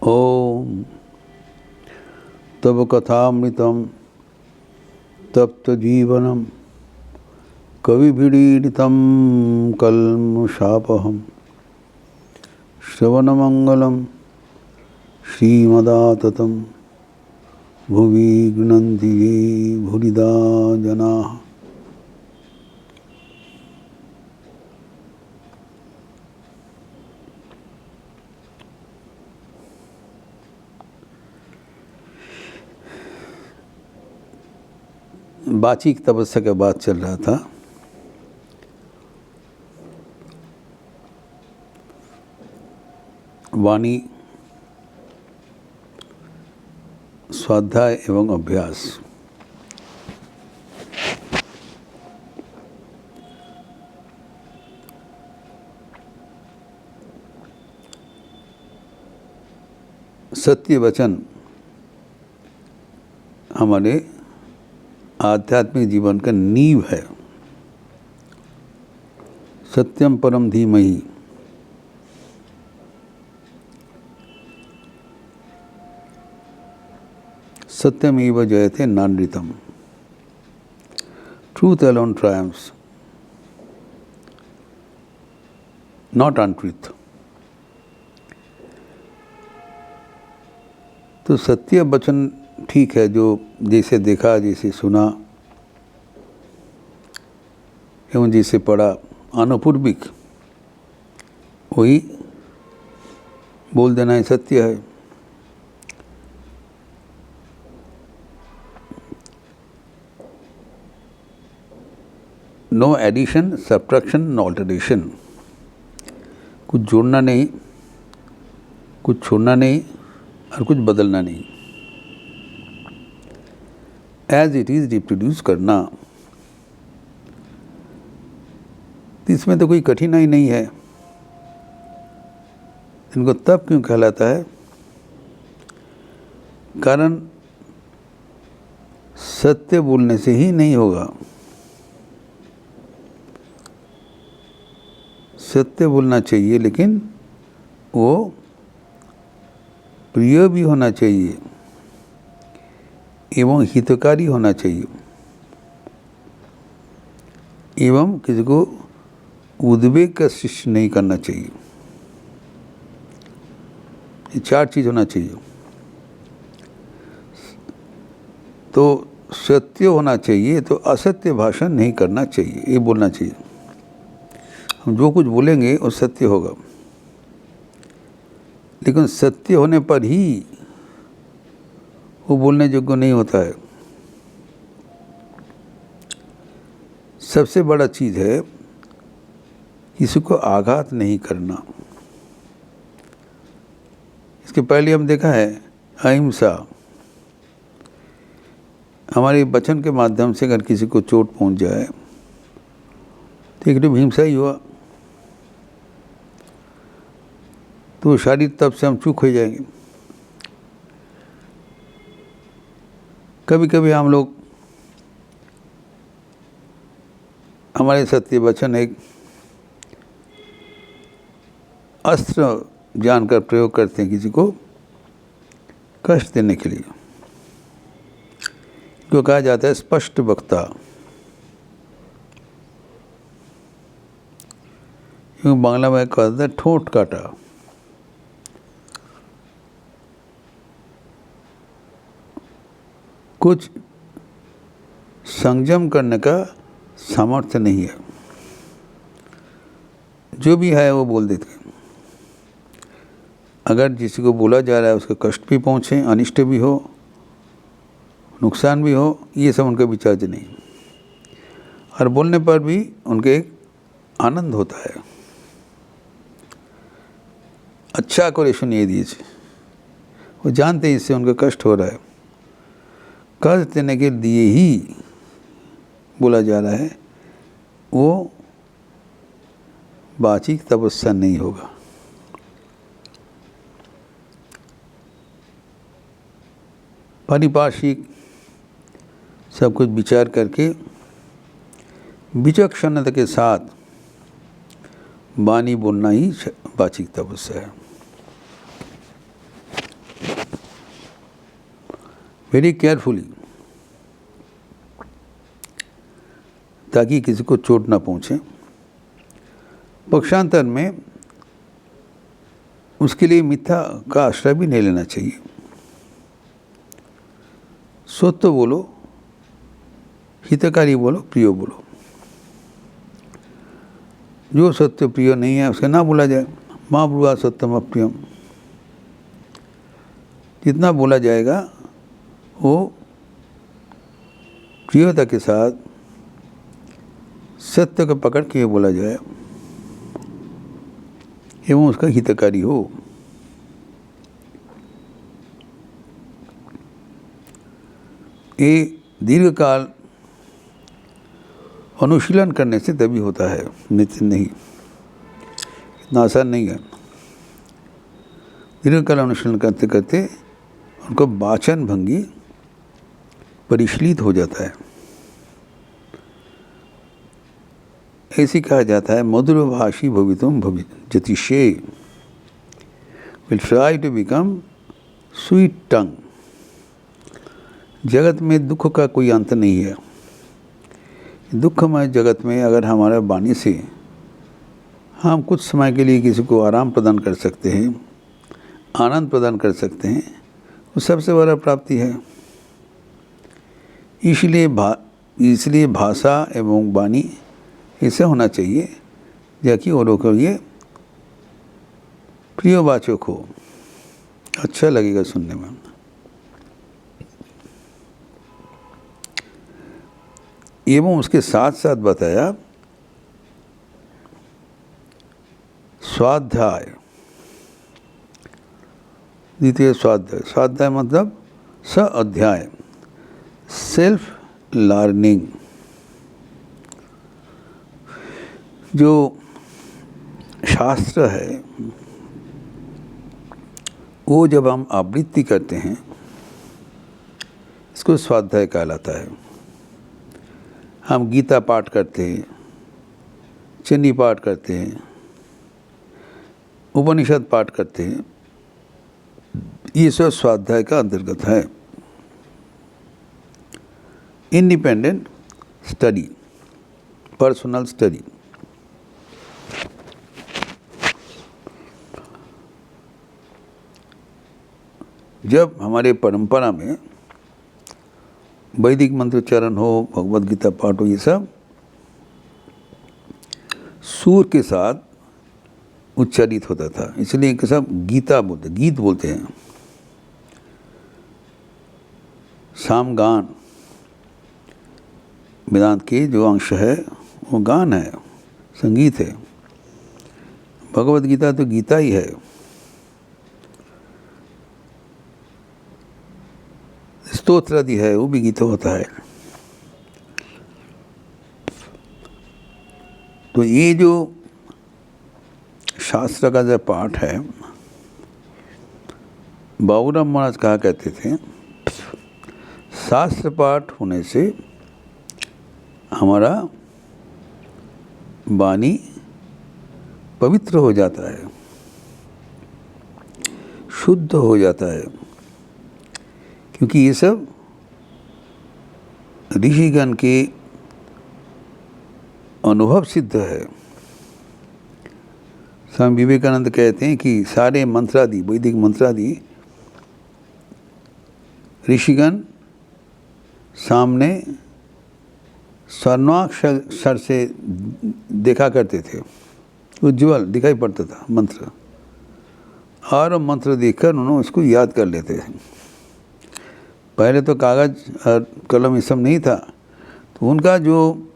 ओम तव कथामृतं तप्तजीवनं कविभिरीडितं कल्मषापहं श्रवणमंगलं श्रीमदाततं भुवि गृह्णन्ति ये भूरिदा जनाः। वाचिक तपस्या का बात चल रहा था। वाणी, स्वाध्याय एवं अभ्यास। सत्य वचन हमारे आध्यात्मिक जीवन का नींव है। सत्यम परम धीमहि। सत्यमेव जयते नानृतम। Truth alone triumphs, not untruth। तो सत्य वचन ठीक है, जो जैसे देखा, जैसे सुना एवं जैसे पढ़ा, अनुपूर्विक वही बोल देना ही सत्य है। No addition, subtraction, no alteration. कुछ जोड़ना नहीं, कुछ छोड़ना नहीं और कुछ बदलना नहीं। एज इट इज रिप्रोड्यूस करना। इसमें तो कोई कठिनाई नहीं है। इनको तप क्यों कहलाता है? कारण सत्य बोलने से ही नहीं होगा। सत्य बोलना चाहिए, लेकिन वो प्रिय भी होना चाहिए एवं हितकारी होना चाहिए, एवं किसी को उद्वेग का सृष्टि नहीं करना चाहिए। ये चार चीज होना चाहिए। तो सत्य होना चाहिए, तो असत्य भाषण नहीं करना चाहिए, ये बोलना चाहिए। हम जो कुछ बोलेंगे वो सत्य होगा, लेकिन सत्य होने पर ही वो बोलने योग्य नहीं होता है। सबसे बड़ा चीज है किसी को आघात नहीं करना। इसके पहले हम देखा है अहिंसा। हमारे वचन के माध्यम से अगर किसी को चोट पहुंच जाए तो एक हिंसा ही हुआ, तो शारीरिक तब से हम चूक हो जाएंगे। कभी कभी हम लोग हमारे सत्य वचन एक अस्त्र जानकर प्रयोग करते हैं किसी को कष्ट देने के लिए। जो कहा जाता है स्पष्ट वक्ता। क्योंकि बांग्ला में कहा जाता है ठोंठ काटा। कुछ संयम करने का सामर्थ्य नहीं है, जो भी है वो बोल देते हैं। अगर किसी को बोला जा रहा है उसको कष्ट भी पहुँचे, अनिष्ट भी हो, नुकसान भी हो, ये सब उनका विचार नहीं। और बोलने पर भी उनके एक आनंद होता है। अच्छा करे सुनिए दीजिए। वो जानते हैं इससे उनका कष्ट हो रहा है। कष्ट देने के लिए ही बोला जा रहा है, वो वाचिक तपस्या नहीं होगा। पारिभाषिक सब कुछ विचार करके विचक्षणता के साथ वाणी बोलना ही वाचिक तपस्या है। वेरी केयरफुली, ताकि किसी को चोट ना पहुँचे। पक्षांतर में उसके लिए मिथ्या का आश्रय भी नहीं लेना चाहिए। सत्य बोलो, हितकारी बोलो, प्रिय बोलो। जो सत्य प्रिय नहीं है उसे ना बोला जाए। माँ ब्रुआ सत्यम अप्रियम, जितना बोला जाएगा वो प्रियता के साथ सत्य को पकड़ के बोला जाए एवं उसका हितकारी हो। ये दीर्घकाल अनुशीलन करने से तभी होता है, नित्य नहीं, इतना आसान नहीं है। दीर्घकाल अनुशीलन करते करते उनको वाचन भंगी परिशीलित हो जाता है। ऐसी कहा जाता है, मधुर भाषी भवितुम जतिशे, will try to become sweet tongue. जगत में दुख का कोई अंत नहीं है। दुखमय जगत में अगर हमारा वाणी से हम कुछ समय के लिए किसी को आराम प्रदान कर सकते हैं, आनंद प्रदान कर सकते हैं, वो सबसे बड़ा प्राप्ति है। इसलिए भाषा एवं वाणी ऐसा होना चाहिए ताकि वो लोगों को ये प्रियवाचक हो, अच्छा लगेगा सुनने में। एवं उसके साथ साथ बताया स्वाध्याय, द्वितीय स्वाध्याय। स्वाध्याय मतलब अध्याय, सेल्फ लर्निंग। जो शास्त्र है वो जब हम आवृत्ति करते हैं इसको स्वाध्याय कहलाता है। हम गीता पाठ करते हैं, चन्नी पाठ करते हैं, उपनिषद पाठ करते हैं, ये सब स्वाध्याय का अंतर्गत है। Independent study, personal study. जब हमारे परंपरा में वैदिक मंत्रोच्चारण हो, भगवद गीता पाठ हो, ये सब सूर के साथ उच्चारित होता था, इसलिए कि सब गीता बोलते, गीत बोलते हैं। सामगान वेदांत के जो अंश है वो गान है, संगीत है। भगवद गीता तो गीता ही है। स्तोत्र आदि है वो भी गीत होता है। तो ये जो शास्त्र का जो पाठ है, बाबूराम महाराज कहा कहते थे, शास्त्र पाठ होने से हमारा वाणी पवित्र हो जाता है, शुद्ध हो जाता है, क्योंकि ये सब ऋषिगण के अनुभव सिद्ध है। स्वामी विवेकानंद कहते हैं कि सारे मंत्रादि, वैदिक मंत्रादि ऋषिगण सामने स्वर्णाक्षर से देखा करते थे, उज्ज्वल दिखाई पड़ता था मंत्र, और मंत्र देखकर उन्होंने उसको याद कर लेते थे। पहले तो कागज़ और कलम ये सब नहीं था, तो उनका जो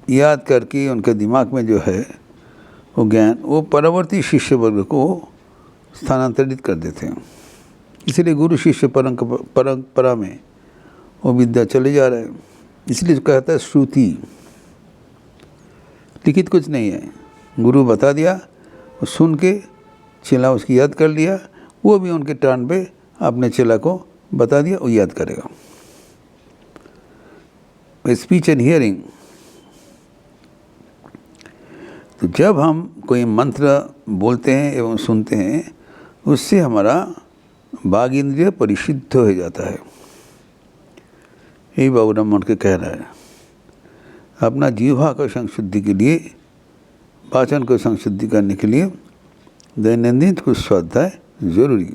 याद करके उनके दिमाग में जो है वो ज्ञान, वो परवर्ती शिष्य वर्ग को स्थानांतरित कर देते हैं। इसलिए गुरु शिष्य परंपरा में वो विद्या चले जा रहे हैं। इसलिए कहता है श्रुति, लिखित कुछ नहीं है, गुरु बता दिया, वो सुन के चेला उसकी याद कर लिया, वो भी उनके टर्न पे अपने चेला को बता दिया, वो याद करेगा। स्पीच एंड हियरिंग, तो जब हम कोई मंत्र बोलते हैं एवं सुनते हैं, उससे हमारा वाग इंद्रिय परिशुद्ध हो जाता है। यही बाबू राम के कह रहा है। अपना जीवा को संशुद्धि के लिए, पाचन को संशुद्धि करने के लिए दैनंदिन कुछ स्वाध्याय जरूरी।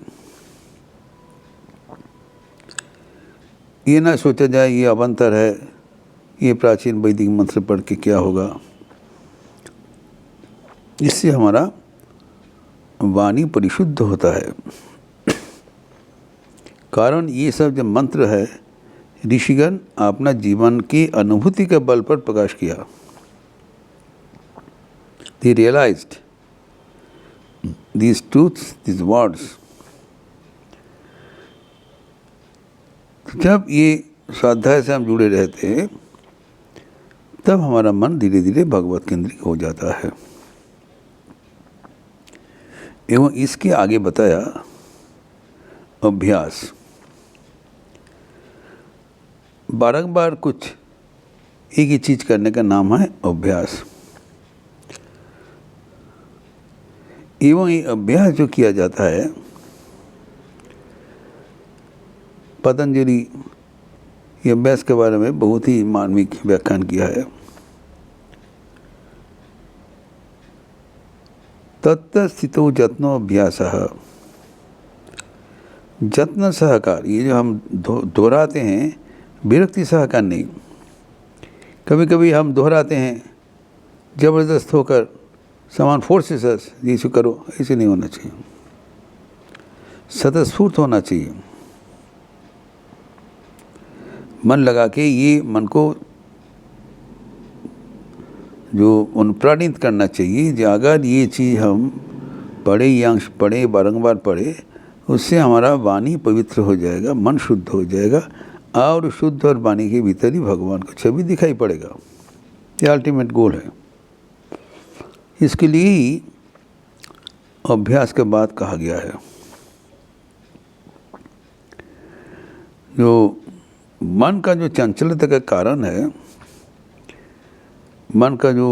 ये ना सोचा जाए ये अवंतर है, ये प्राचीन वैदिक मंत्र पढ़ के क्या होगा। इससे हमारा वाणी परिशुद्ध होता है। कारण ये सब जो मंत्र है ऋषिगण अपना जीवन की अनुभूति के बल पर प्रकाश किया। They realized these truths, these words। जब ये स्वाध्याय से हम जुड़े रहते हैं तब हमारा मन धीरे धीरे भगवत केंद्रित हो जाता है। एवं इसके आगे बताया अभ्यास। बारंबार कुछ एक ही चीज करने का नाम है अभ्यास। एवं ये अभ्यास जो किया जाता है, पतंजलि ये अभ्यास के बारे में बहुत ही मार्मिक व्याख्यान किया है। तत्त स्थितो जत्नो अभ्यासः, जत्न सहकार, ये जो हम दोहराते हैं विरक्ति सहकार नहीं। कभी कभी हम दोहराते हैं जबरदस्त होकर, समान फोर्सेस जैसे करो, ऐसे नहीं होना चाहिए। स्वतःस्फूर्त होना चाहिए। मन लगा के ये मन को जो अनुप्राणित करना चाहिए कि अगर ये चीज़ हम पढ़े, ये अंश पढ़े, बारंबार पढ़े, उससे हमारा वाणी पवित्र हो जाएगा, मन शुद्ध हो जाएगा और शुद्ध और वाणी के भीतर ही भगवान को छवि दिखाई पड़ेगा। ये अल्टीमेट गोल है। इसके लिए ही अभ्यास के बाद कहा गया है। जो मन का जो चंचलता का कारण है, मन का जो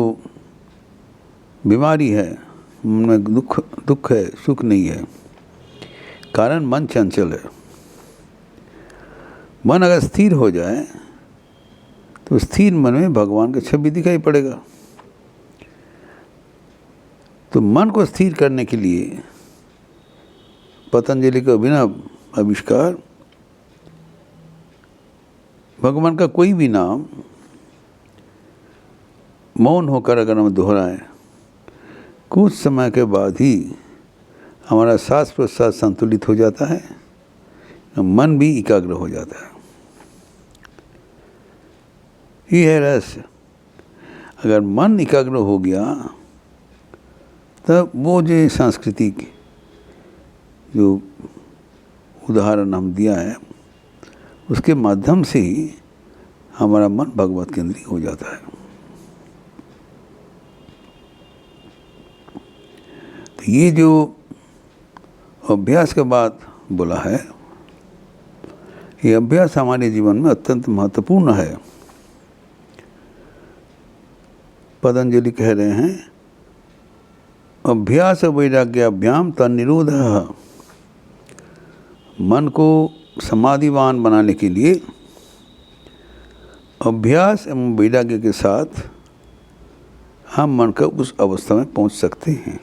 बीमारी है, मन में दुख है, सुख नहीं है, कारण मन चंचल है। मन अगर स्थिर हो जाए तो स्थिर मन में भगवान का छवि दिखाई पड़ेगा। तो मन को स्थिर करने के लिए पतंजलि का अभिनव आविष्कार, भगवान का कोई भी नाम मौन होकर अगर हम दोहराएं, कुछ समय के बाद ही हमारा सांस प्रश्वास संतुलित हो जाता है, मन भी एकाग्र हो जाता है। ये है रहस्य। अगर मन एकाग्र हो गया तब वो जो सांस्कृतिक जो उदाहरण हम दिया है उसके माध्यम से ही हमारा मन भगवत केंद्रित हो जाता है। तो ये जो अभ्यास के बाद बोला है, ये अभ्यास हमारे जीवन में अत्यंत महत्वपूर्ण है। पतंजलि कह रहे हैं अभ्यास वैराग्याभ्याम तन्निरोधः। मन को समाधिवान बनाने के लिए अभ्यास एवं वैराग्य के साथ हम मन को उस अवस्था में पहुंच सकते हैं।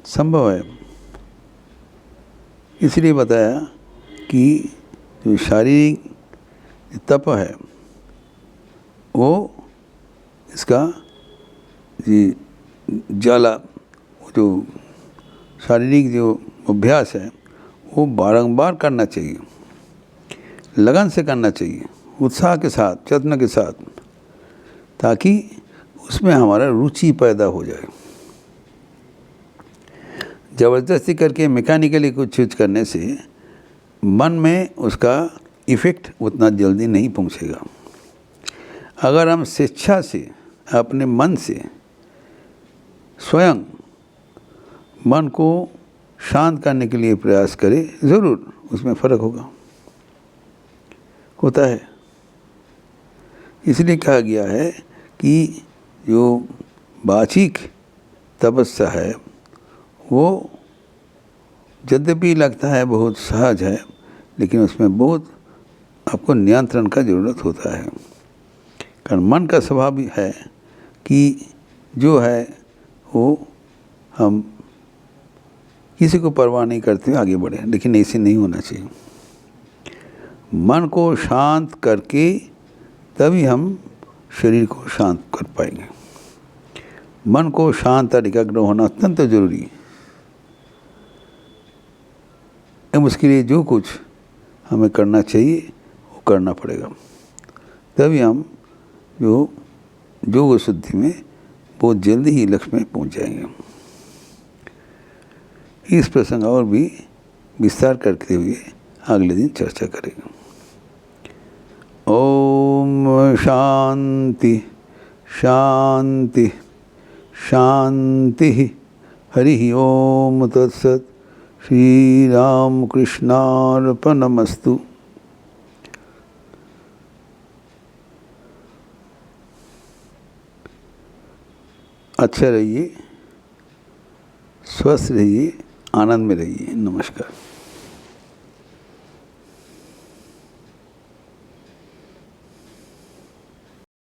संभव है। इसलिए बताया कि जो शारीरिक तप है वो इसका ज्वाला, जो शारीरिक जो अभ्यास है वो बारंबार करना चाहिए, लगन से करना चाहिए, उत्साह के साथ, चेतना के साथ, ताकि उसमें हमारा रुचि पैदा हो जाए। ज़बरदस्ती करके मैकेनिकली कुछ चीज़ करने से मन में उसका इफ़ेक्ट उतना जल्दी नहीं पहुंचेगा। अगर हम स्वेच्छा से अपने मन से स्वयं मन को शांत करने के लिए प्रयास करें, ज़रूर उसमें फ़र्क होता है। इसलिए कहा गया है कि जो वाचिक तपस्या है वो यद्यपि लगता है बहुत सहज है, लेकिन उसमें बहुत आपको नियंत्रण का ज़रूरत होता है। कारण मन का स्वभाव भी है कि जो है वो हम किसी को परवाह नहीं करते हुए आगे बढ़े, लेकिन ऐसे नहीं होना चाहिए। मन को शांत करके तभी हम शरीर को शांत कर पाएंगे। मन को शांत और एकाग्र होना अत्यंत जरूरी है। अब उसके लिए जो कुछ हमें करना चाहिए वो करना पड़ेगा, तभी हम जो योग शुद्धि में बहुत जल्दी ही लक्ष्य में पहुंच जाएंगे। इस प्रसंग और भी विस्तार करते हुए अगले दिन चर्चा करेंगे। ओम शांति शांति शांति। हरि ओम तत्सत। श्री राम कृष्णार्पणमस्तु। अच्छा रहिए, स्वस्थ रहिए, आनंद में रहिए। नमस्कार।